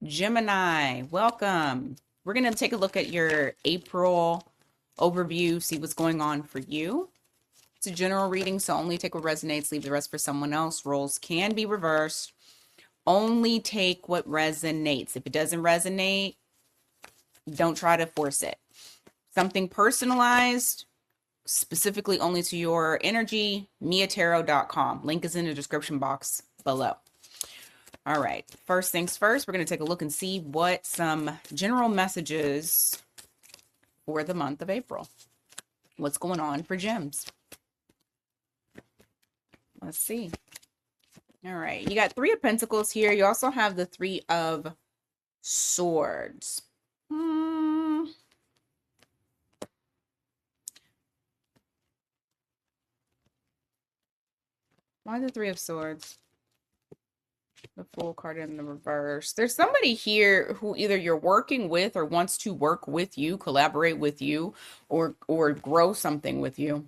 Gemini, welcome. We're going to take a look at your April overview, see what's going on for you. It's a general reading, so only take what resonates, leave the rest for someone else. Roles can be reversed. Only take what resonates. If it doesn't resonate, don't try to force it. Something personalized, specifically only to your energy, miatarot.com. Link is in the description box below. All right, first things first, we're going to take a look and see what some general messages for the month of April. What's going on for gems? Let's see. All right, you got Three of Pentacles here. You also have the Three of Swords. Why the Three of Swords? The Fool card in the reverse. There's somebody here who either you're working with or wants to work with you, collaborate with you, or grow something with you.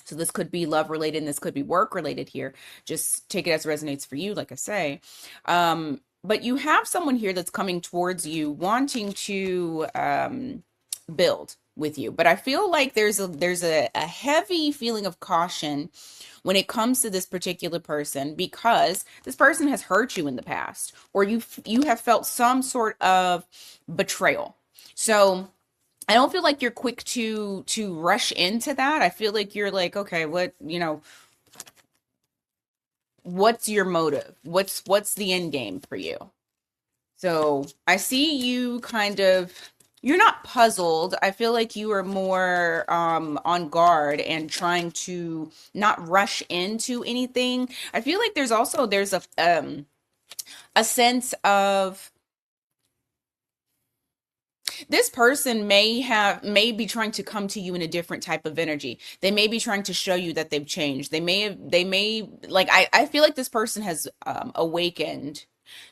So this could be love related and this could be work related here. Just take it as resonates for you, like I say. But you have someone here that's coming towards you wanting to build with you. But I feel like there's a heavy feeling of caution when it comes to this particular person, because this person has hurt you in the past, or you have felt some sort of betrayal. So I don't feel like you're quick to rush into that. I feel like you're like, okay, what's your motive? What's the end game for you? So I see you kind of, you're not puzzled. I feel like you are more on guard and trying to not rush into anything. I feel like there's a sense of this person may be trying to come to you in a different type of energy. They may be trying to show you that they've changed. They may like, I feel like this person has awakened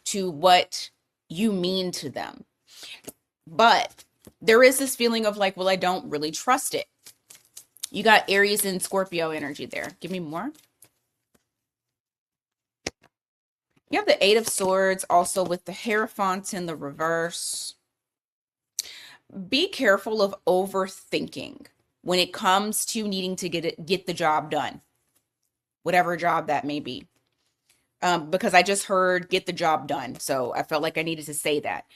to what you mean to them. But there is this feeling of like, well, I don't really trust it. You got Aries and Scorpio energy there. Give me more. You have the Eight of Swords also with the Hierophant in the reverse. Be careful of overthinking when it comes to needing to get the job done, whatever job that may be. Because I just heard get the job done. So I felt like I needed to say that.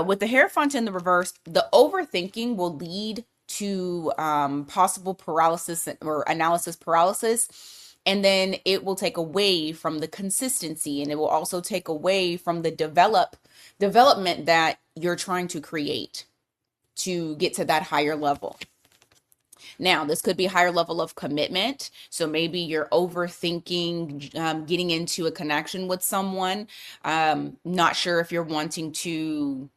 With the Hierophant in the reverse, the overthinking will lead to possible paralysis or analysis paralysis. And then it will take away from the consistency, and it will also take away from the development that you're trying to create to get to that higher level. Now, this could be a higher level of commitment. So maybe you're overthinking getting into a connection with someone. Not sure if you're wanting to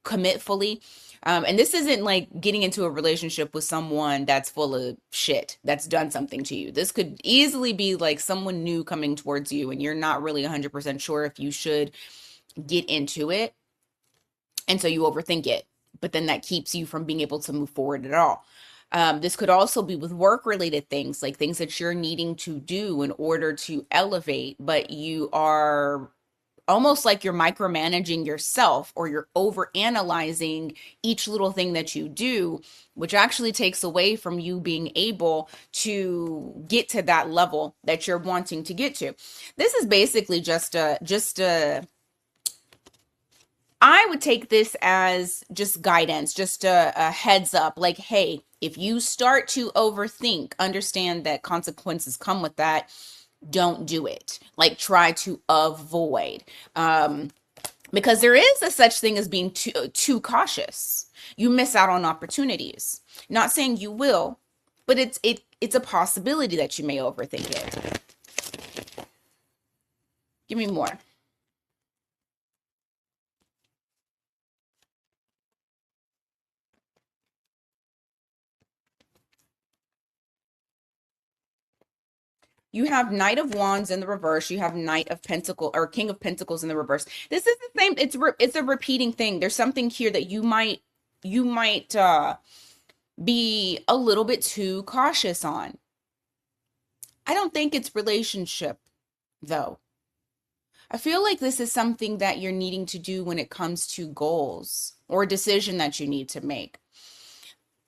commit fully. And this isn't like getting into a relationship with someone that's full of shit, that's done something to you. This could easily be like someone new coming towards you and you're not really 100% sure if you should get into it. And so you overthink it, but then that keeps you from being able to move forward at all. This could also be with work related things, like things that you're needing to do in order to elevate, but you are almost like you're micromanaging yourself, or you're over analyzing each little thing that you do, which actually takes away from you being able to get to that level that you're wanting to get to. This is basically just a I would take this as just guidance, just a heads up, like, hey, if you start to overthink, understand that consequences come with that. Don't do it. Like, try to avoid. Because there is a such thing as being too cautious. You miss out on opportunities. Not saying you will, but it's a possibility that you may overthink it. Give me more. You have Knight of Wands in the reverse. You have Knight of Pentacles or King of Pentacles in the reverse. This is the same. It's a repeating thing. There's something here that you might be a little bit too cautious on. I don't think it's relationship though. I feel like this is something that you're needing to do when it comes to goals or a decision that you need to make.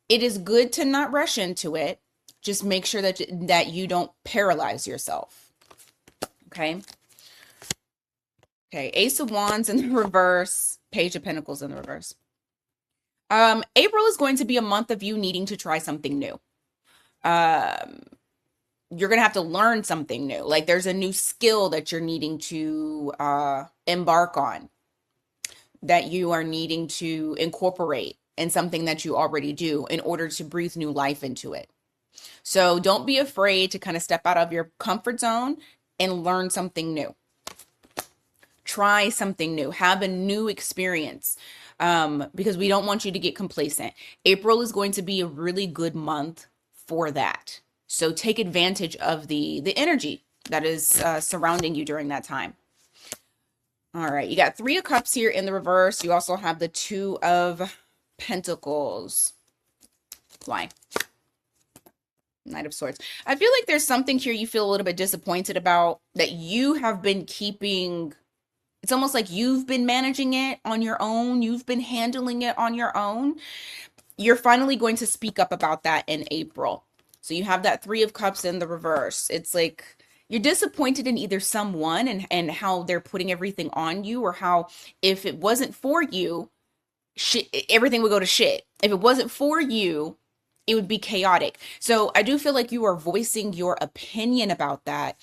It is good to not rush into it. Just make sure that you don't paralyze yourself. Okay. Okay. Ace of Wands in the reverse, Page of Pentacles in the reverse. April is going to be a month of you needing to try something new. You're going to have to learn something new. Like there's a new skill that you're needing to embark on, that you are needing to incorporate in something that you already do in order to breathe new life into it. So don't be afraid to kind of step out of your comfort zone and learn something new. Try something new. Have a new experience, because we don't want you to get complacent. April is going to be a really good month for that. So take advantage of the energy that is surrounding you during that time. All right, you got 3 of Cups here in the reverse. You also have the 2 of Pentacles. Why? Knight of Swords. I feel like there's something here you feel a little bit disappointed about, that you have been keeping. It's almost like you've been managing it on your own. You've been handling it on your own. You're finally going to speak up about that in April. So you have that 3 of Cups in the reverse. It's like you're disappointed in either someone and how they're putting everything on you, or how if it wasn't for you, everything would go to shit. If it wasn't for you, it would be chaotic. So I do feel like you are voicing your opinion about that.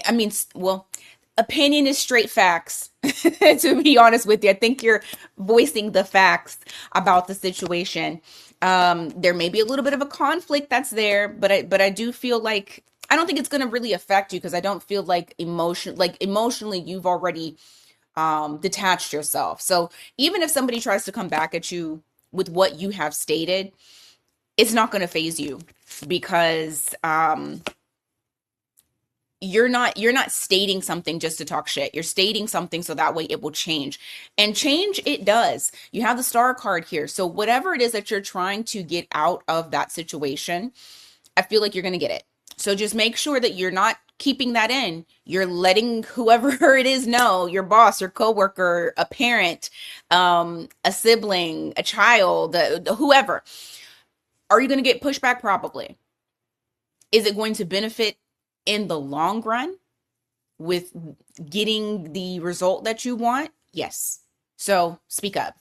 I mean, well, opinion is straight facts. To be honest with you, I think you're voicing the facts about the situation. There may be a little bit of a conflict that's there, but I do feel like, I don't think it's going to really affect you, because I don't feel like emotionally you've already detached yourself. So even if somebody tries to come back at you with what you have stated, it's not going to faze you, because you're not stating something just to talk shit. You're stating something so that way it will change. And change it does. You have the Star card here. So whatever it is that you're trying to get out of that situation, I feel like you're going to get it. So just make sure that you're not keeping that in. You're letting whoever it is know, your boss, your coworker, a parent, a sibling, a child, whoever. Are you going to get pushback? Probably. Is it going to benefit in the long run with getting the result that you want? Yes. So speak up.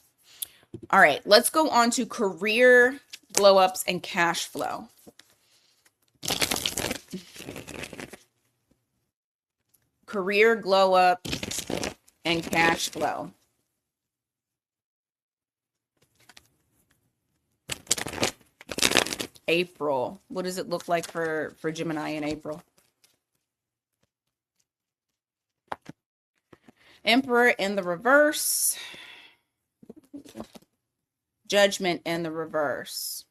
All right, let's go on to career glow ups and cash flow. Career glow up and cash flow. April. What does it look like for Gemini in April? Emperor in the reverse. Judgment in the reverse.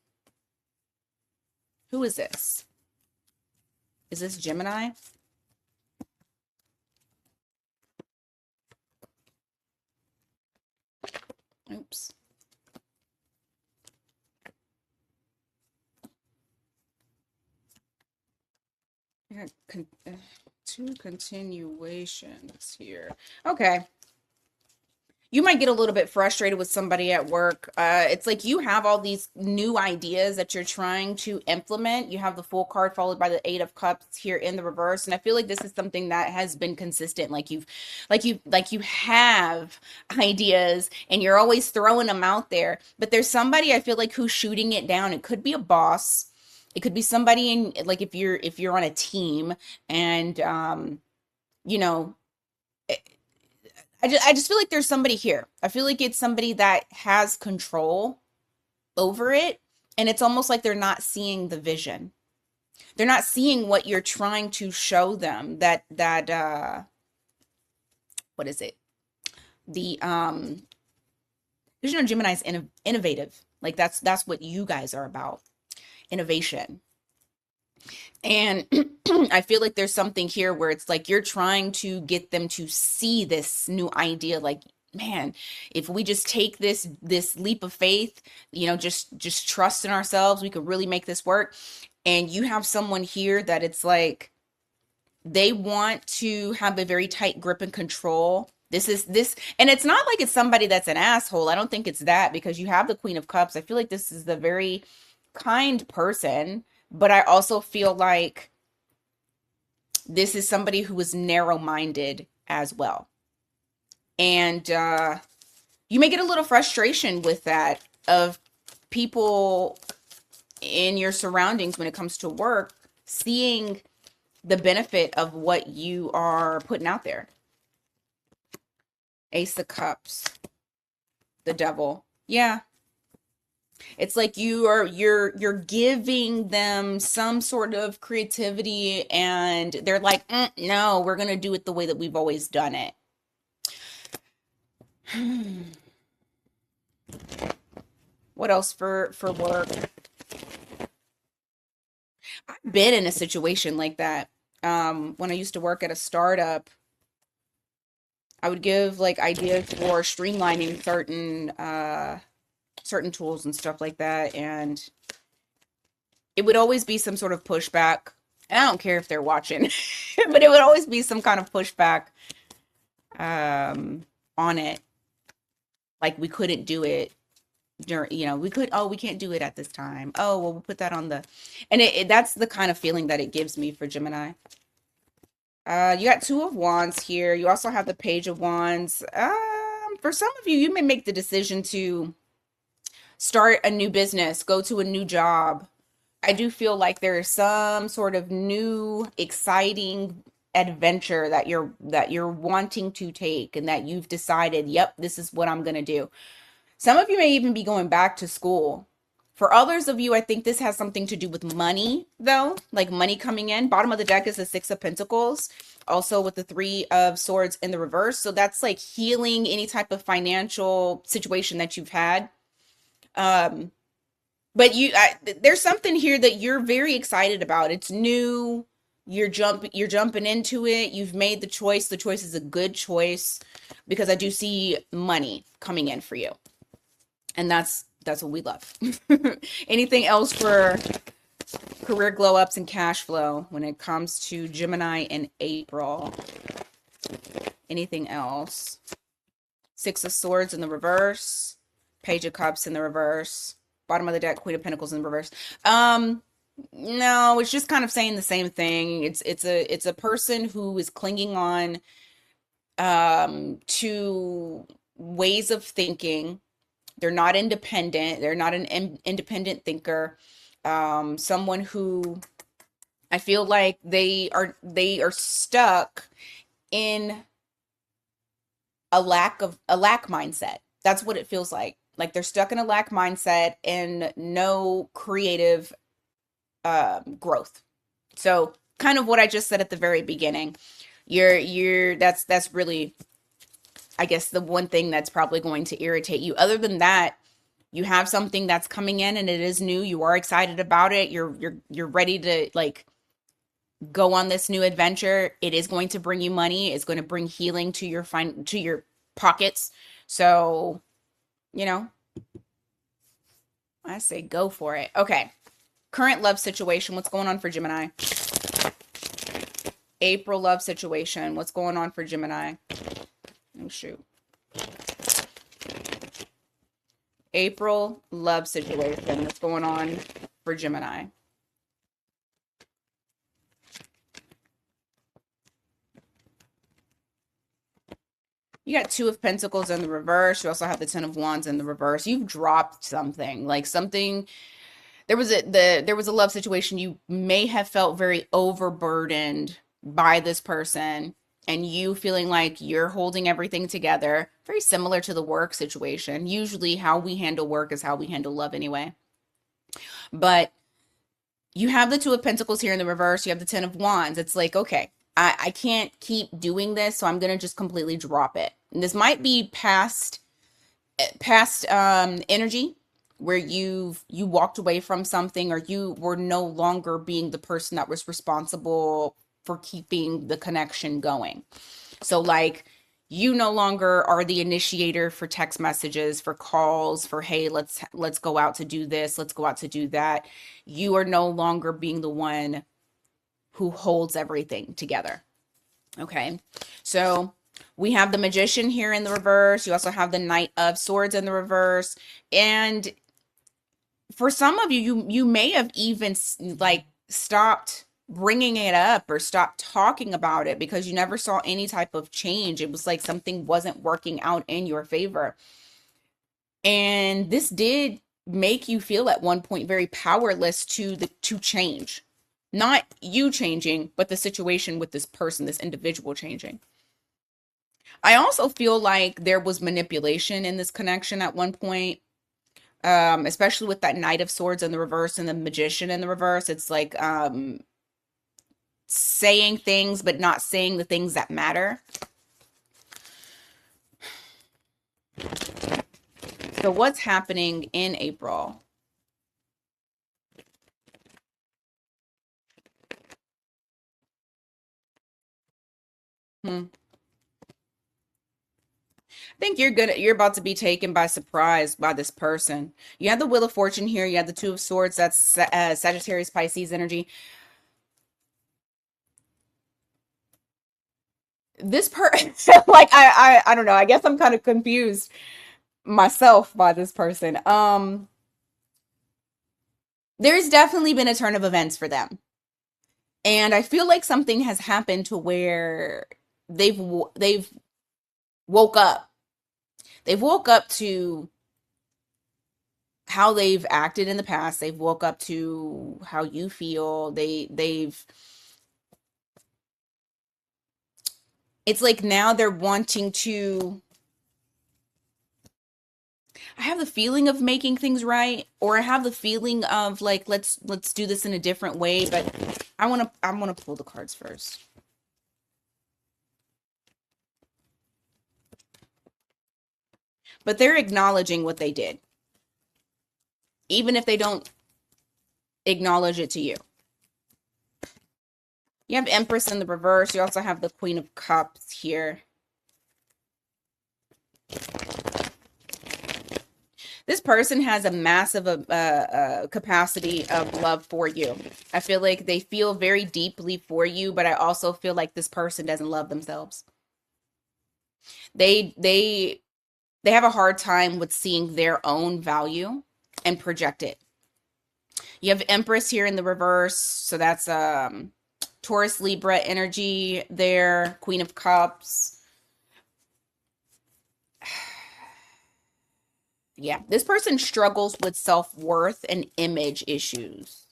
Who is this? Is this Gemini? Oops. I got 2 continuations here. Okay. You might get a little bit frustrated with somebody at work. It's like you have all these new ideas that you're trying to implement. You have the Fool card followed by the 8 of Cups here in the reverse. And I feel like this is something that has been consistent. Like you have ideas and you're always throwing them out there. But there's somebody I feel like who's shooting it down. It could be a boss. It could be somebody in, like, if you're on a team and you know, I just feel like there's somebody here. I feel like it's somebody that has control over it. And it's almost like they're not seeing the vision. They're not seeing what you're trying to show them. That what is it? The because Gemini's innovative. Like that's what you guys are about. Innovation. And I feel like there's something here where it's like you're trying to get them to see this new idea. Like, man, if we just take this leap of faith, just trust in ourselves, we could really make this work. And you have someone here that it's like, They want to have a very tight grip and control. And it's not like it's somebody that's an asshole. I don't think it's that, because you have the Queen of Cups. I feel like this is the very kind person, but I also feel like this is somebody who is narrow-minded as well. And you may get a little frustration with that, of people in your surroundings when it comes to work seeing the benefit of what you are putting out there. Ace of Cups, the Devil. Yeah. It's like you're giving them some sort of creativity, and they're like, no, we're gonna do it the way that we've always done it. What else for work? I've been in a situation like that. When I used to work at a startup, I would give like ideas for streamlining certain tools and stuff like that, and it would always be some sort of pushback. And I don't care if they're watching, but it would always be some kind of pushback on it. Like we couldn't do it during, we can't do it at this time. Oh, well, we'll put that on the, and that's the kind of feeling that it gives me for Gemini. You got Two of Wands here. You also have the Page of Wands. For some of you, you may make the decision to start a new business, go to a new job. I do feel like there is some sort of new, exciting adventure that you're wanting to take, and that you've decided, yep, this is what I'm going to do. Some of you may even be going back to school. For others of you, I think this has something to do with money, though, like money coming in. Bottom of the deck is the Six of Pentacles, also with the Three of Swords in the reverse. So that's like healing any type of financial situation that you've had. But there's something here that you're very excited about. It's new. You're jumping into it. You've made the choice. The choice is a good choice, because I do see money coming in for you. And that's what we love. Anything else for career glow ups and cash flow when it comes to Gemini in April? Anything else? Six of Swords in the reverse, Page of Cups in the reverse, bottom of the deck, Queen of Pentacles in the reverse. No, it's just kind of saying the same thing. It's a person who is clinging on to ways of thinking. They're not independent. They're not an independent thinker. Someone who I feel like they are stuck in a lack mindset. That's what it feels like. Like they're stuck in a lack mindset and no creative growth. So kind of what I just said at the very beginning. That's really, I guess, the one thing that's probably going to irritate you. Other than that, you have something that's coming in and it is new. You are excited about it. You're ready to like go on this new adventure. It is going to bring you money. It's going to bring healing to your pockets. So, I say go for it. Okay. Current love situation. What's going on for Gemini? April love situation. What's going on for Gemini? Oh, shoot. April love situation. What's going on for Gemini? You got Two of Pentacles in the reverse. You also have the Ten of Wands in the reverse. You've dropped something. Like something. There was a love situation. You may have felt very overburdened by this person, and you feeling like you're holding everything together. Very similar to the work situation. Usually how we handle work is how we handle love anyway. But you have the Two of Pentacles here in the reverse. You have the Ten of Wands. It's like, okay, I can't keep doing this, so I'm going to just completely drop it. And this might be past energy where you walked away from something, or you were no longer being the person that was responsible for keeping the connection going. So like you no longer are the initiator for text messages, for calls, for, hey, let's go out to do this. Let's go out to do that. You are no longer being the one who holds everything together. Okay. So we have the Magician here in the reverse. You also have the Knight of Swords in the reverse. And for some of you, you may have even like stopped bringing it up or stopped talking about it because you never saw any type of change. It was like something wasn't working out in your favor. And this did make you feel at one point very powerless to change. Not you changing, but the situation with this person, this individual changing. I also feel like there was manipulation in this connection at one point, especially with that Knight of Swords in the reverse and the Magician in the reverse. It's like saying things, but not saying the things that matter. So what's happening in April? I think you're about to be taken by surprise by this person. You have the Wheel of Fortune here. You have the Two of Swords. That's Sagittarius, Pisces energy. This person, like, I don't know. I guess I'm kind of confused myself by this person. There's definitely been a turn of events for them. And I feel like something has happened to where they've woke up. They've woke up to how they've acted in the past. They've woke up to how you feel. It's like now they're wanting to, I have the feeling of making things right, or I have the feeling of like let's do this in a different way, but I want to pull the cards first. But they're acknowledging what they did, even if they don't acknowledge it to you. You have Empress in the reverse. You also have the Queen of Cups here. This person has a massive capacity of love for you. I feel like they feel very deeply for you, but I also feel like this person doesn't love themselves. They have a hard time with seeing their own value and project it. You have Empress here in the reverse, so that's Taurus, Libra energy there. Queen of Cups. Yeah, this person struggles with self-worth and image issues.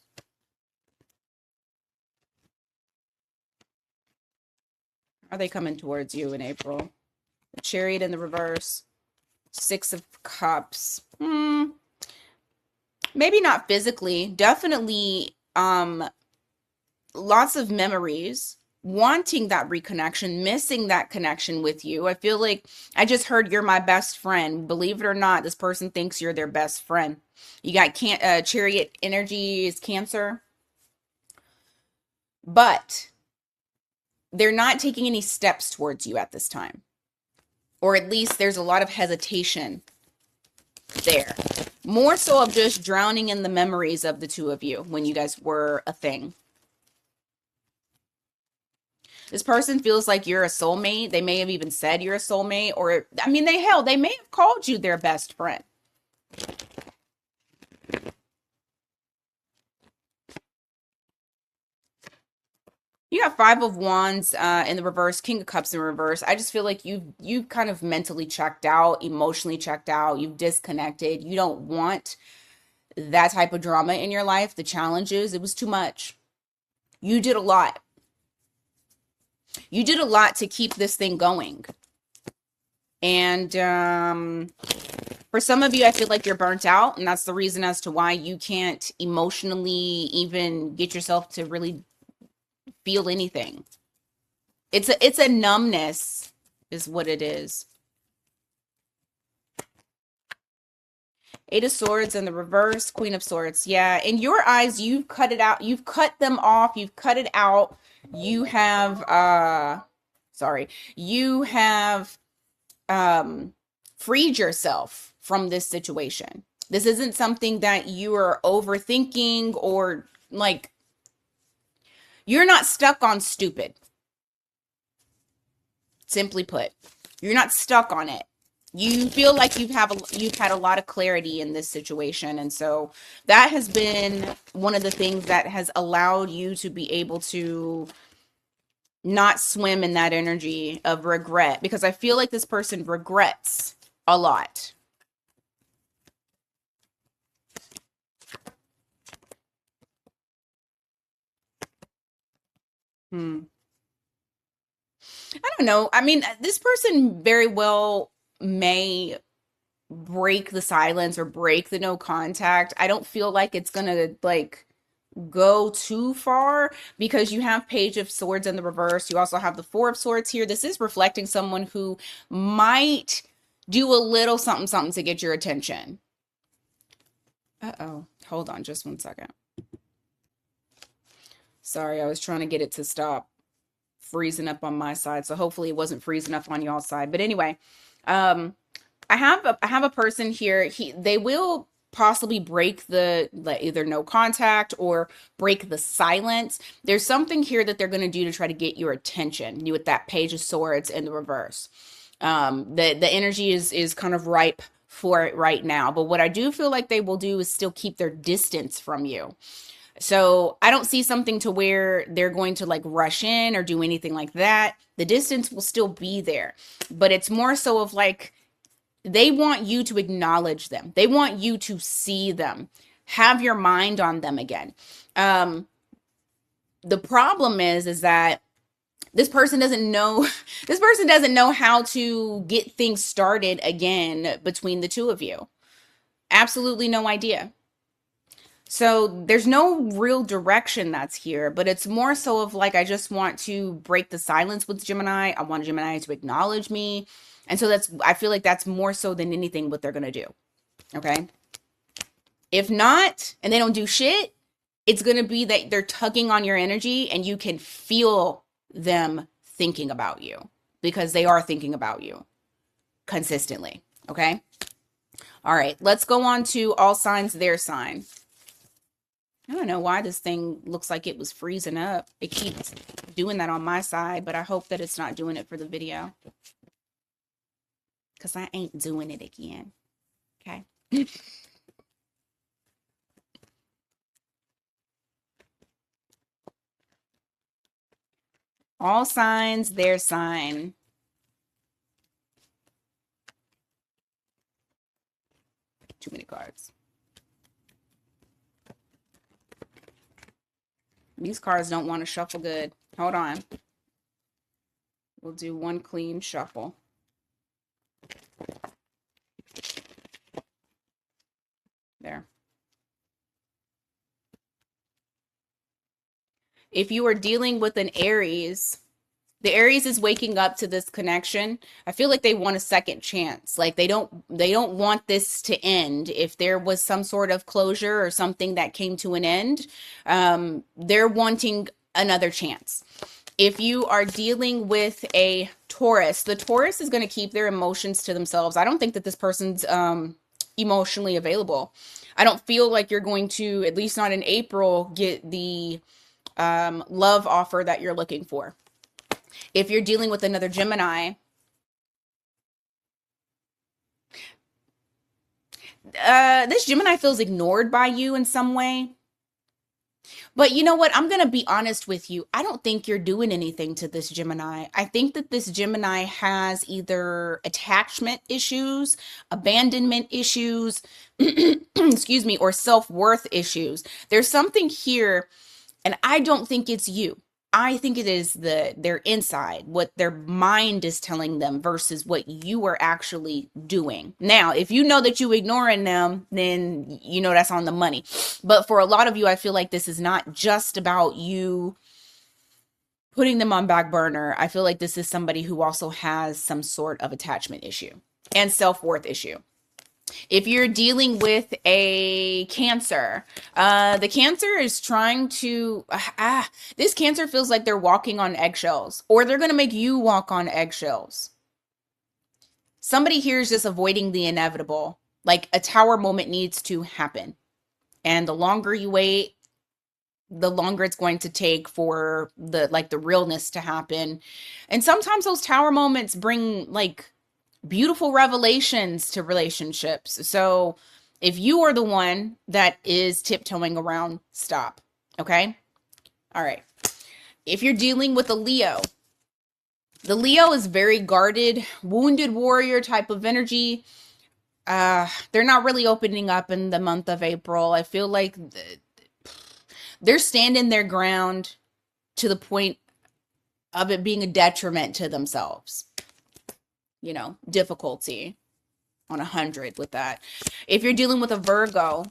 Are they coming towards you in April? The Chariot in the reverse. Six of Cups. Maybe not physically. Definitely lots of memories. Wanting that reconnection, missing that connection with you. I feel like I just heard you're my best friend. Believe it or not, this person thinks you're their best friend. You got Chariot energy is Cancer. But they're not taking any steps towards you at this time. Or at least there's a lot of hesitation there. More so of just drowning in the memories of the two of you when you guys were a thing. This person feels like you're a soulmate. They may have even said you're a soulmate, or, I mean, they may have called you their best friend. You got Five of Wands in the reverse, King of Cups in reverse. I just feel like you've kind of mentally checked out, emotionally checked out. You've disconnected. You don't want that type of drama in your life. The challenges, it was too much. You did a lot. You did a lot to keep this thing going. And for some of you, I feel like you're burnt out. And that's the reason as to why you can't emotionally even get yourself to really feel anything. It's a numbness is what it is. Eight of Swords in the reverse, Queen of Swords. Yeah, in your eyes, you've cut it out. You've cut them off. You've cut it out. You have, you have freed yourself from this situation. This isn't something that you are overthinking or like, You're not stuck on stupid. Simply put, you're not stuck on it. You feel like you've had a lot of clarity in this situation, and so that has been one of the things that has allowed you to be able to not swim in that energy of regret, because I feel like this person regrets a lot. I don't know. I mean, this person very well may break the silence or break the no contact. I don't feel like it's gonna like go too far, because you have Page of Swords in the reverse. You also have the Four of Swords here. This is reflecting someone who might do a little something something to get your attention. Uh-oh. Hold on just one second. Sorry, I was trying to get it to stop freezing up on my side. So hopefully it wasn't freezing up on y'all's side. But anyway, I have a person here. They will possibly break the either no contact or break the silence. There's something here that they're going to do to try to get your attention. You with that Page of Swords in the reverse. The energy is kind of ripe for it right now. But what I do feel like they will do is still keep their distance from you. So I don't see something to where they're going to like rush in or do anything like that. The distance will still be there, but it's more so of like, they want you to acknowledge them. They want you to see them, have your mind on them again. The problem is that this person doesn't know, how to get things started again between the two of you. Absolutely no idea. So there's no real direction that's here, but it's more so of like, I just want to break the silence with Gemini. I want Gemini to acknowledge me. And so I feel like that's more so than anything what they're going to do. Okay. If not, and they don't do shit, it's going to be that they're tugging on your energy and you can feel them thinking about you, because they are thinking about you consistently. Okay. All right. Let's go on to all signs, their sign. I don't know why this thing looks like it was freezing up. It keeps doing that on my side, but I hope that it's not doing it for the video, because I ain't doing it again. Okay. All signs, their sign. Too many cards. These cards don't want to shuffle good. Hold on. We'll do one clean shuffle. There. If you are dealing with an Aries, the Aries is waking up to this connection. I feel like they want a second chance. Like they don't want this to end. If there was some sort of closure or something that came to an end, they're wanting another chance. If you are dealing with a Taurus, the Taurus is going to keep their emotions to themselves. I don't think that this person's emotionally available. I don't feel like you're going to, at least not in April, get the love offer that you're looking for. If you're dealing with another Gemini, this Gemini feels ignored by you in some way. But you know what? I'm going to be honest with you. I don't think you're doing anything to this Gemini. I think that this Gemini has either attachment issues, abandonment issues, excuse me, or self-worth issues. There's something here, and I don't think it's you. I think it is their inside, what their mind is telling them versus what you are actually doing. Now, if you know that you're ignoring them, then you know that's on the money. But for a lot of you, I feel like this is not just about you putting them on back burner. I feel like this is somebody who also has some sort of attachment issue and self-worth issue. If you're dealing with a Cancer, the Cancer is trying to, this Cancer feels like they're walking on eggshells, or they're going to make you walk on eggshells. Somebody here is just avoiding the inevitable. Like a tower moment needs to happen. And the longer you wait, the longer it's going to take for the realness to happen. And sometimes those tower moments bring like beautiful revelations to relationships. So if you are the one that is tiptoeing around, stop. Okay? All right. If you're dealing with a Leo, the Leo is very guarded, wounded warrior type of energy. They're not really opening up in the month of April. I feel like they're standing their ground to the point of it being a detriment to themselves. You know, difficulty on 100 with that. If you're dealing with a Virgo,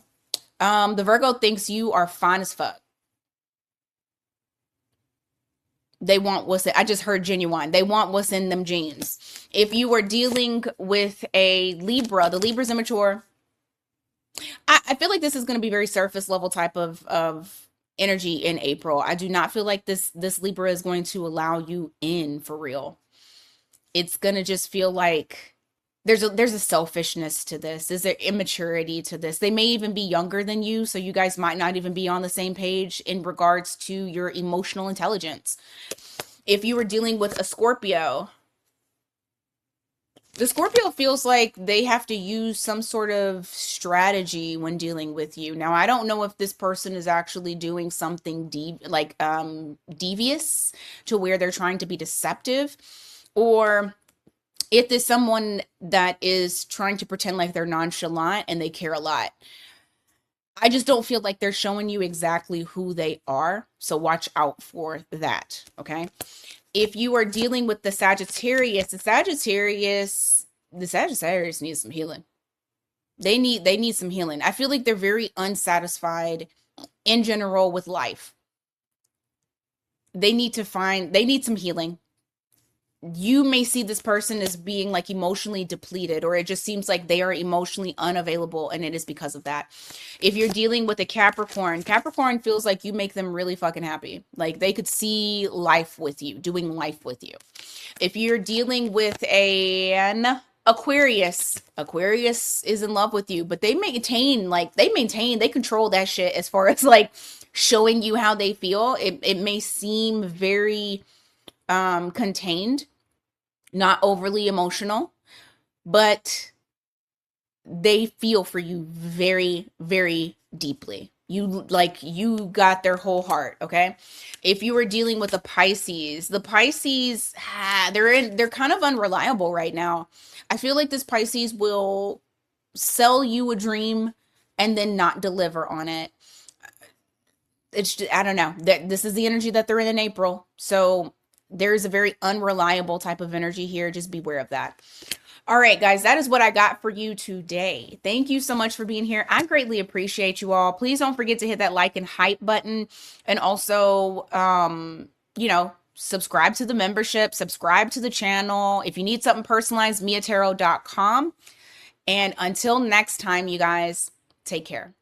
the Virgo thinks you are fine as fuck. They want what's it. I just heard genuine. They want what's in them jeans. If you are dealing with a Libra, the Libra's immature. I feel like this is going to be very surface level type of energy in April. I do not feel like this Libra is going to allow you in for real. It's going to just feel like there's a selfishness to this. There's an immaturity to this. They may even be younger than you, so you guys might not even be on the same page in regards to your emotional intelligence. If you were dealing with a Scorpio, the Scorpio feels like they have to use some sort of strategy when dealing with you. Now, I don't know if this person is actually doing something devious to where they're trying to be deceptive, or if there's someone that is trying to pretend like they're nonchalant and they care a lot. I just don't feel like they're showing you exactly who they are. So watch out for that. Okay. If you are dealing with the Sagittarius, the Sagittarius needs some healing. They need some healing. I feel like they're very unsatisfied in general with life. They need some healing. You may see this person as being like emotionally depleted, or it just seems like they are emotionally unavailable, and it is because of that. If you're dealing with a Capricorn feels like you make them really fucking happy. Like they could see life with you, doing life with you. If you're dealing with an Aquarius is in love with you, but they control that shit as far as like showing you how they feel. It may seem very contained, not overly emotional, but they feel for you very, very deeply. You got their whole heart. Okay. If you were dealing with the Pisces, they're kind of unreliable right now. I feel like this Pisces will sell you a dream and then not deliver on it. It's just, I don't know. This is the energy that they're in April. So there's a very unreliable type of energy here. Just beware of that. All right, guys, that is what I got for you today. Thank you so much for being here. I greatly appreciate you all. Please don't forget to hit that like and hype button. And also, subscribe to the membership, subscribe to the channel. If you need something personalized, miatarot.com. And until next time, you guys, take care.